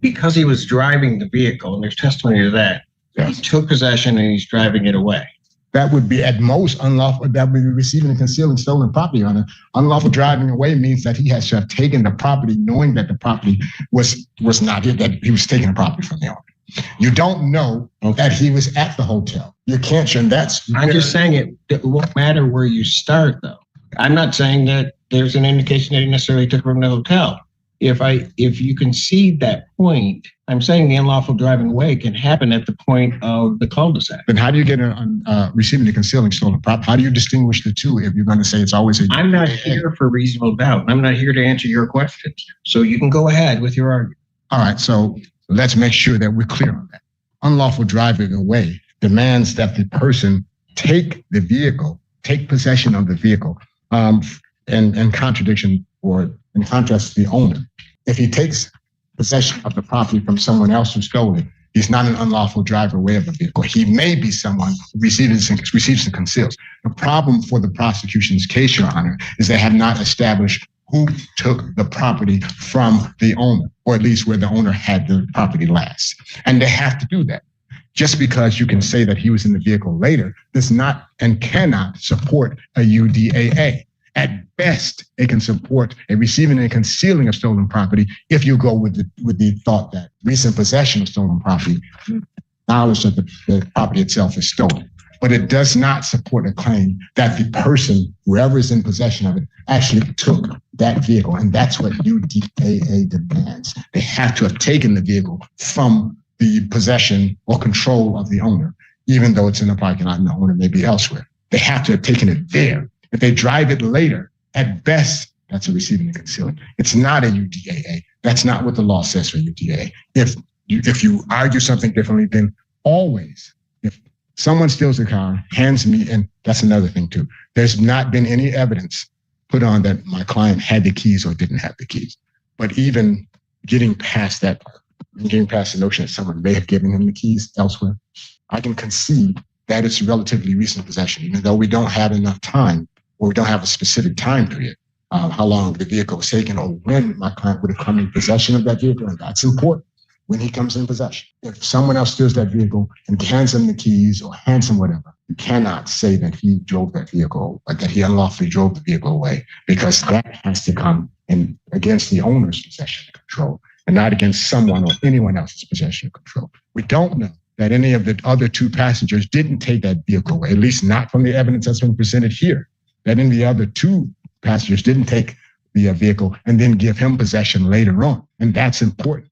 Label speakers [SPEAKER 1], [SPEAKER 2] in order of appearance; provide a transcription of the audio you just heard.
[SPEAKER 1] because he was driving the vehicle, and there's testimony to that, yes, he took possession and he's driving it away.
[SPEAKER 2] That would be at most unlawful. That would be receiving and concealing stolen property. On unlawful driving away means that he has to have taken the property, knowing that the property was not here, that he was taking the property from the owner. You don't know that he was at the hotel. You can't show that's.
[SPEAKER 1] I'm just saying it won't matter where you start, though. I'm not saying that there's an indication that he necessarily took it from the hotel. If you concede that point, I'm saying the unlawful driving away can happen at the point of the cul-de-sac.
[SPEAKER 2] Then how do you get receiving and concealing stolen property? How do you distinguish the two if you're going to say it's always
[SPEAKER 1] I'm not here for reasonable doubt. I'm not here to answer your questions. So you can go ahead with your argument.
[SPEAKER 2] All right. So let's make sure that we're clear on that. Unlawful driving away demands that the person take possession of the vehicle, in contradiction or in contrast to the owner. If he takes possession of the property from someone else who stole it, he's not an unlawful driver away of the vehicle. He may be someone who receives and conceals. The problem for the prosecution's case, Your Honor, is they have not established who took the property from the owner, or at least where the owner had the property last. And they have to do that. Just because you can say that he was in the vehicle later does not and cannot support a UDAA. At best, it can support a receiving and concealing of stolen property if you go with the thought that recent possession of stolen property, knowledge that the property itself is stolen. But it does not support a claim that the person, whoever is in possession of it, actually took that vehicle. And that's what UDAA demands. They have to have taken the vehicle from the possession or control of the owner, even though it's in a parking lot and the owner may be elsewhere. They have to have taken it there. If they drive it later, at best, that's a receiving and concealing. It's not a UDAA. That's not what the law says for UDAA. If you argue something differently, then always, if someone steals a car, hands me, and that's another thing too. There's not been any evidence put on that my client had the keys or didn't have the keys. But even getting past that part, getting past the notion that someone may have given him the keys elsewhere, I can concede that it's relatively recent possession, even though we don't have enough time, or we don't have a specific time period, how long the vehicle was taken or when my client would have come in possession of that vehicle. And that's important when he comes in possession. If someone else steals that vehicle and hands him the keys or hands him whatever, you cannot say that he drove that vehicle, or that he unlawfully drove the vehicle away, because that has to come in against the owner's possession and control, and not against someone or anyone else's possession and control. We don't know that any of the other two passengers didn't take that vehicle away, at least not from the evidence that's been presented here. That any of the other two passengers didn't take the vehicle and then give him possession later on. And that's important.